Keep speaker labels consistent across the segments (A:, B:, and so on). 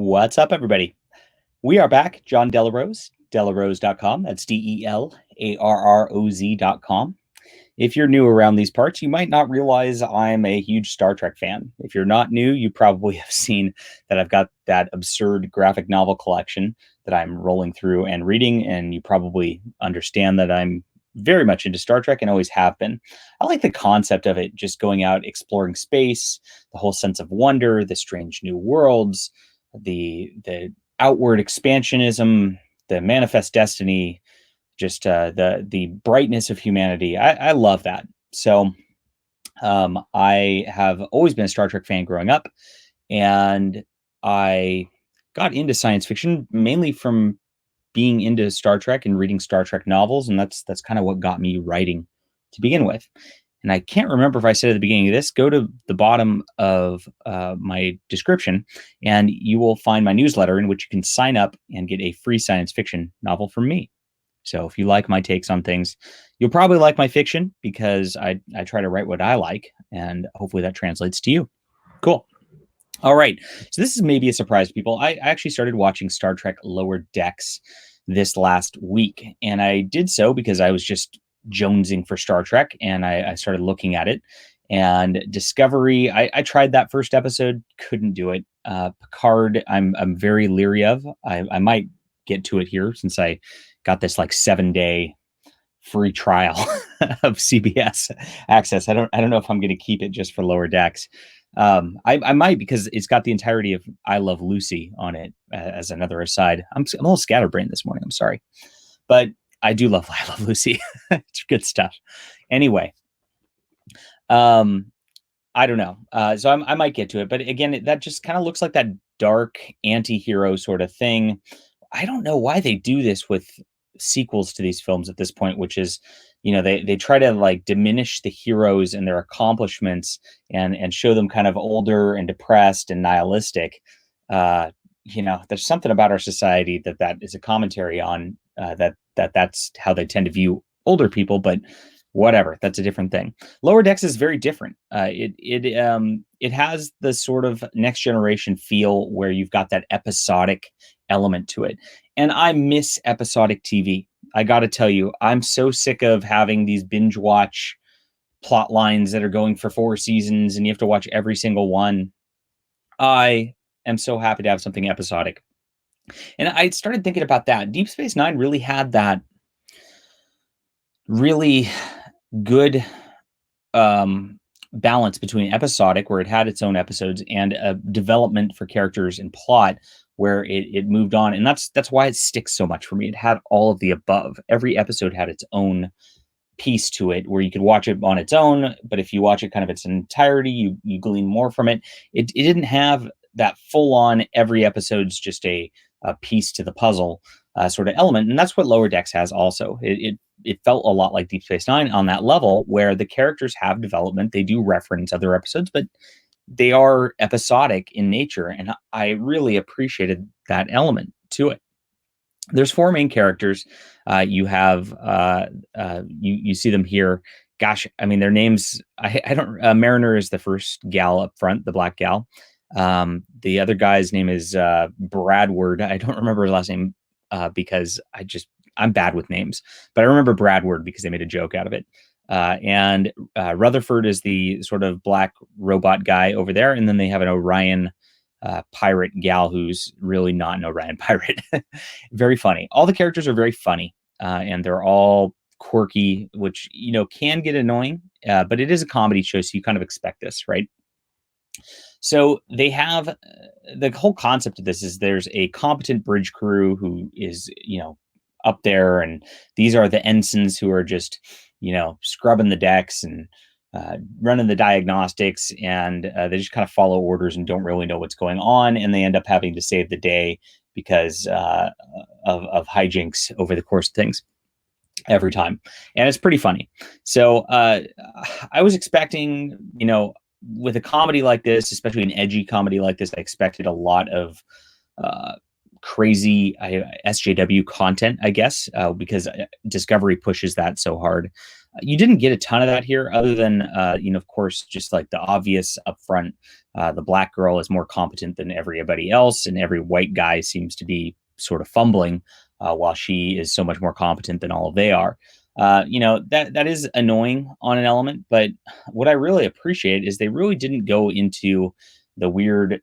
A: What's up, everybody? We are back. John Delarose, delarose.com. That's DELARROZ.com. If you're new around these parts, you might not realize I'm a huge Star Trek fan. If you're not new, you probably have seen that I've got that absurd graphic novel collection that I'm rolling through and reading, and you probably understand that I'm very much into Star Trek and always have been. I like the concept of it, just going out exploring space, the whole sense of wonder, the strange new worlds, the outward expansionism, the manifest destiny, just the brightness of humanity. I love that. So I have always been a Star Trek fan growing up, and I got into science fiction mainly from being into Star Trek and reading Star Trek novels, and that's kind of what got me writing to begin with. And I can't remember if I said at the beginning of this, go to the bottom of my description, and you will find my newsletter in which you can sign up and get a free science fiction novel from me. So if you like my takes on things, you'll probably like my fiction because I try to write what I like, and hopefully that translates to you. Cool. All right. So this is maybe a surprise to people. I actually started watching Star Trek Lower Decks this last week, and I did so because I was just jonesing for Star Trek, and I started looking at it. And Discovery, I tried that first episode, couldn't do it. Picard, I'm very leery of. I might get to it here since I got this like 7-day free trial of CBS access. I don't know if I'm going to keep it just for Lower Decks. I might, because it's got the entirety of I Love Lucy on it as another aside. I'm a little scatterbrained this morning. I'm sorry, but I do love I Love Lucy. It's good stuff. Anyway, I don't know. So I might get to it, but again, that just kind of looks like that dark anti-hero sort of thing. I don't know why they do this with sequels to these films at this point, which is, they try to like diminish the heroes and their accomplishments and show them kind of older and depressed and nihilistic. There's something about our society that is a commentary on that's how they tend to view older people, but whatever, that's a different thing. Lower Decks is very different. It has the sort of Next Generation feel where you've got that episodic element to it. And I miss episodic TV. I got to tell you, I'm so sick of having these binge watch plot lines that are going for 4 seasons and you have to watch every single one. I am so happy to have something episodic. And I started thinking about that. Deep Space Nine really had that really good balance between episodic, where it had its own episodes, and a development for characters and plot where it moved on. And that's why it sticks so much for me. It had all of the above. Every episode had its own piece to it where you could watch it on its own, but if you watch it kind of its entirety, you glean more from it. It didn't have that full on every episode's just a piece to the puzzle sort of element. And that's what Lower Decks has also. It felt a lot like Deep Space Nine on that level, where the characters have development. They do reference other episodes, but they are episodic in nature. And I really appreciated that element to it. There's 4 main characters. You have, you see them here. Gosh, I mean, their names, I don't, Mariner is the first gal up front, the black gal. The other guy's name is Bradward. I don't remember his last name because I'm bad with names, but I remember Bradward because they made a joke out of it. And Rutherford is the sort of black robot guy over there. And then they have an Orion pirate gal who's really not an Orion pirate. Very funny. All the characters are very funny, and they're all quirky, which, can get annoying, but it is a comedy show, so you kind of expect this, right? So they have the whole concept of this is there's a competent bridge crew who is, up there, and these are the ensigns who are just, scrubbing the decks and running the diagnostics, and they just kind of follow orders and don't really know what's going on, and they end up having to save the day because of hijinks over the course of things every time, and it's pretty funny. So I was expecting, with a comedy like this, especially an edgy comedy like this, I expected a lot of crazy SJW content, I guess, because Discovery pushes that so hard. You didn't get a ton of that here, other than, of course, just like the obvious upfront The black girl is more competent than everybody else, and every white guy seems to be sort of fumbling, while she is so much more competent than all of they are. That is annoying on an element, but what I really appreciate is they really didn't go into the weird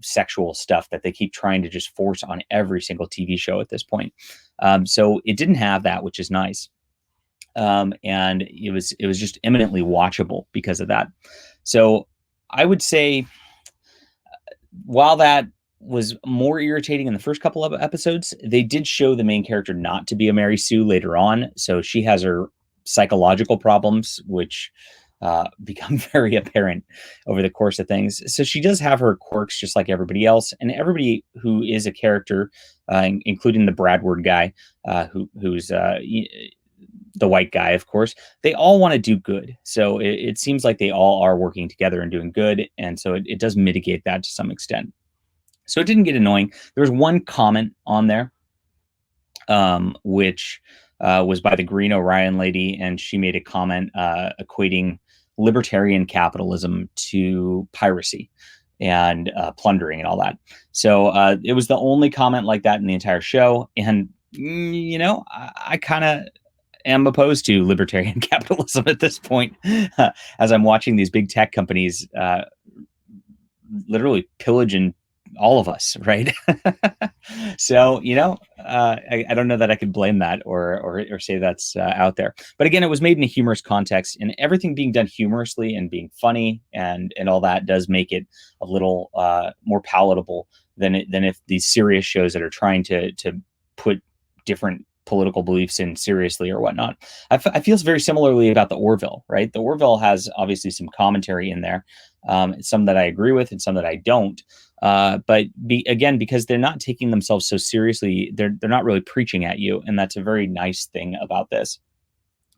A: sexual stuff that they keep trying to just force on every single TV show at this point. So it didn't have that, which is nice. And it was just eminently watchable because of that. So I would say, while that was more irritating in the first couple of episodes, they did show the main character not to be a Mary Sue later on. So she has her psychological problems, which become very apparent over the course of things. So she does have her quirks just like everybody else, and everybody who is a character, including the Bradward guy, who's the white guy, of course, they all want to do good. So it seems like they all are working together and doing good. And so it does mitigate that to some extent. So it didn't get annoying. There was one comment on there, which was by the Green Orion lady, and she made a comment equating libertarian capitalism to piracy and plundering and all that. So it was the only comment like that in the entire show. And, I kind of am opposed to libertarian capitalism at this point, as I'm watching these big tech companies literally pillaging all of us, right? So, I don't know that I could blame that or say that's out there. But again, it was made in a humorous context, and everything being done humorously and being funny and all that does make it a little more palatable than if these serious shows that are trying to put different political beliefs in seriously or whatnot. I feel very similarly about the Orville, right? The Orville has obviously some commentary in there, some that I agree with and some that I don't. But again, because they're not taking themselves so seriously, they're not really preaching at you, and that's a very nice thing about this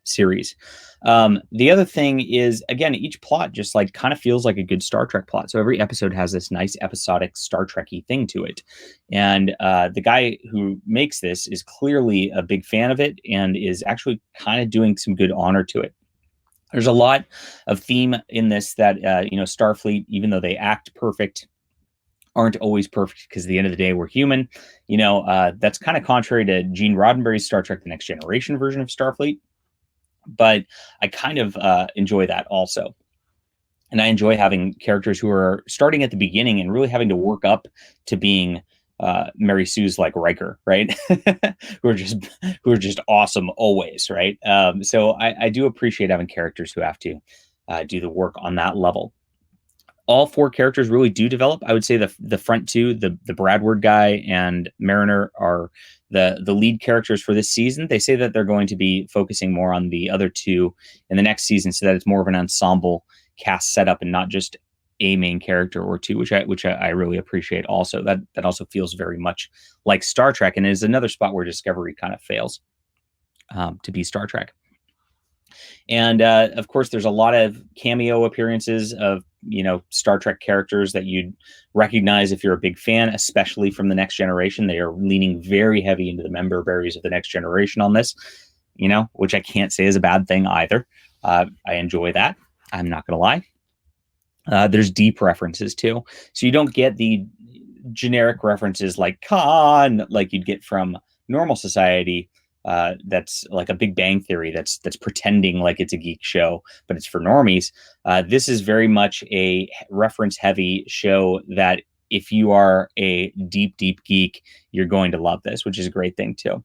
A: series. The other thing is, again, each plot just like kind of feels like a good Star Trek plot. So every episode has this nice episodic Star Trek-y thing to it. And the guy who makes this is clearly a big fan of it and is actually kind of doing some good honor to it. There's a lot of theme in this that, Starfleet, even though they act perfect, aren't always perfect, because at the end of the day, we're human. That's kind of contrary to Gene Roddenberry's Star Trek: The Next Generation version of Starfleet. But I kind of enjoy that also. And I enjoy having characters who are starting at the beginning and really having to work up to being Mary Sue's like Riker, right? who are just awesome always, right? So I do appreciate having characters who have to do the work on that level. All four characters really do develop. I would say the front two, the Bradward guy and Mariner, are the lead characters for this season. They say that they're going to be focusing more on the other two in the next season, so that it's more of an ensemble cast setup and not just a main character or two, which I really appreciate. Also, that also feels very much like Star Trek, and is another spot where Discovery kind of fails to be Star Trek. And of course, there's a lot of cameo appearances of Star Trek characters that you'd recognize if you're a big fan, especially from the Next Generation. They are leaning very heavy into the member berries of the Next Generation on this, which I can't say is a bad thing either. I enjoy that. I'm not going to lie. There's deep references too, so you don't get the generic references like Khan like you'd get from normal society. That's like a Big Bang Theory that's pretending like it's a geek show, but it's for normies. This is very much a reference heavy show that if you are a deep geek, you're going to love this, which is a great thing too.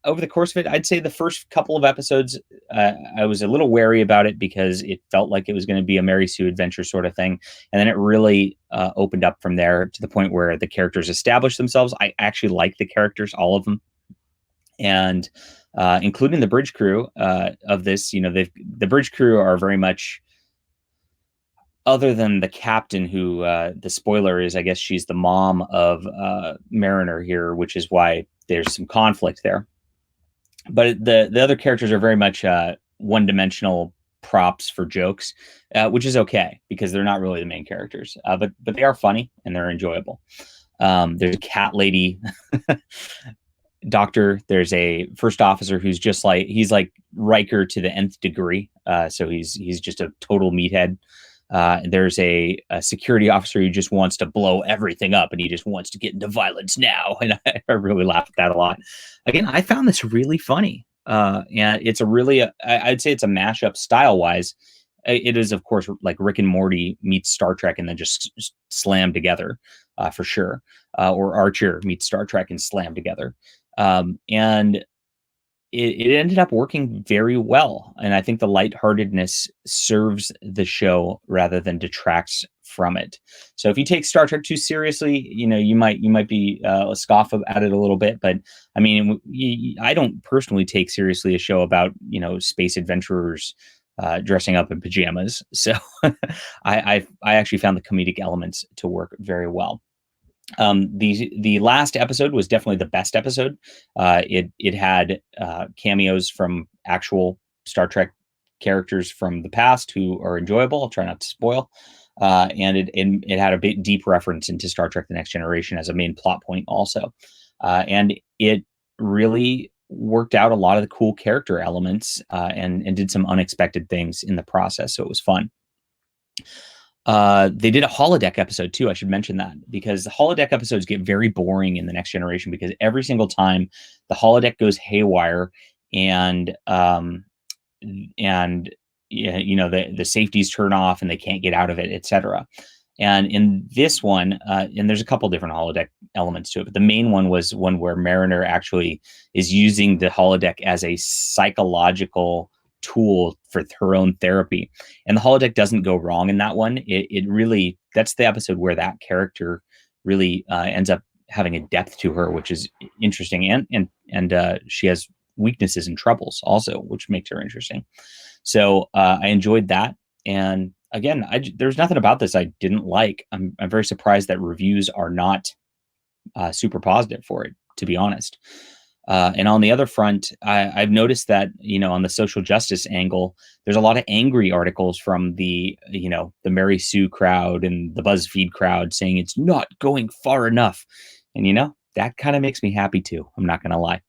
A: Over the course of it, I'd say the first couple of episodes, I was a little wary about it because it felt like it was going to be a Mary Sue adventure sort of thing. And then it really opened up from there to the point where the characters established themselves. I actually like the characters, all of them. And including the bridge crew of this, the bridge crew are very much, other than the captain, who the spoiler is, I guess she's the mom of Mariner here, which is why there's some conflict there. But the other characters are very much one-dimensional props for jokes, which is okay because they're not really the main characters. But they are funny and they're enjoyable. There's a cat lady doctor. There's a first officer who's just like, he's like Riker to the nth degree. So he's just a total meathead. There's a security officer who just wants to blow everything up, and he just wants to get into violence now. And I really laughed at that a lot. Again, I found this really funny. And it's a really, I'd say it's a mashup style wise. It is, of course, like Rick and Morty meets Star Trek and then just slammed together, for sure. Or Archer meets Star Trek and slammed together. And it ended up working very well. And I think the lightheartedness serves the show rather than detracts from it. So if you take Star Trek too seriously, you might be scoff at it a little bit. But I mean, I don't personally take seriously a show about space adventurers dressing up in pajamas. So I actually found the comedic elements to work very well. The last episode was definitely the best episode. It had cameos from actual Star Trek characters from the past who are enjoyable. I'll try not to spoil. And it had a bit deep reference into Star Trek: The Next Generation as a main plot point also. And it really worked out a lot of the cool character elements, and did some unexpected things in the process. So it was fun. They did a holodeck episode too. I should mention that because the holodeck episodes get very boring in The Next Generation because every single time the holodeck goes haywire and the safeties turn off and they can't get out of it, etc. And in this one, and there's a couple different holodeck elements to it, but the main one was one where Mariner actually is using the holodeck as a psychological tool for her own therapy. And the holodeck doesn't go wrong in that one. It really, that's the episode where that character really ends up having a depth to her, which is interesting. And she has weaknesses and troubles also, which makes her interesting. So I enjoyed that. And again, there's nothing about this I didn't like. I'm very surprised that reviews are not super positive for it, to be honest. And on the other front, I've noticed that, on the social justice angle, there's a lot of angry articles from the Mary Sue crowd and the BuzzFeed crowd saying it's not going far enough. And, that kind of makes me happy too. I'm not going to lie.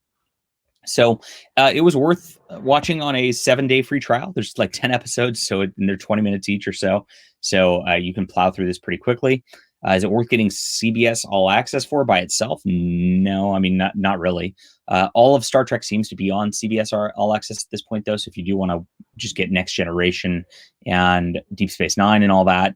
A: So it was worth watching on a 7-day free trial. There's like 10 episodes, and they're 20 minutes each or so. So you can plow through this pretty quickly. Is it worth getting CBS All Access for by itself? No, I mean, not really. All of Star Trek seems to be on CBS All Access at this point, though. So if you do want to just get Next Generation and Deep Space Nine and all that,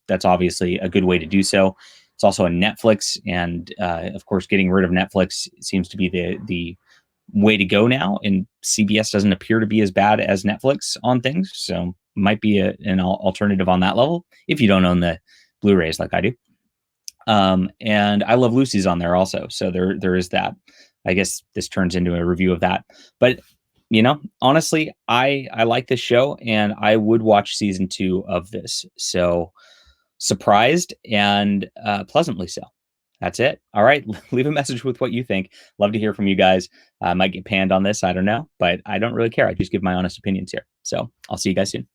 A: that's obviously a good way to do so. It's also on Netflix, and of course, getting rid of Netflix seems to be the way to go now. And CBS doesn't appear to be as bad as Netflix on things, so might be an alternative on that level if you don't own the Blu-rays like I do. And I Love Lucy's on there also, so there is that. I guess this turns into a review of that, but honestly, I like this show, and I would watch season 2 of this. So surprised and pleasantly so. That's it. All right. Leave a message with what you think. Love to hear from you guys. I might get panned on this. I don't know, but I don't really care. I just give my honest opinions here. So I'll see you guys soon.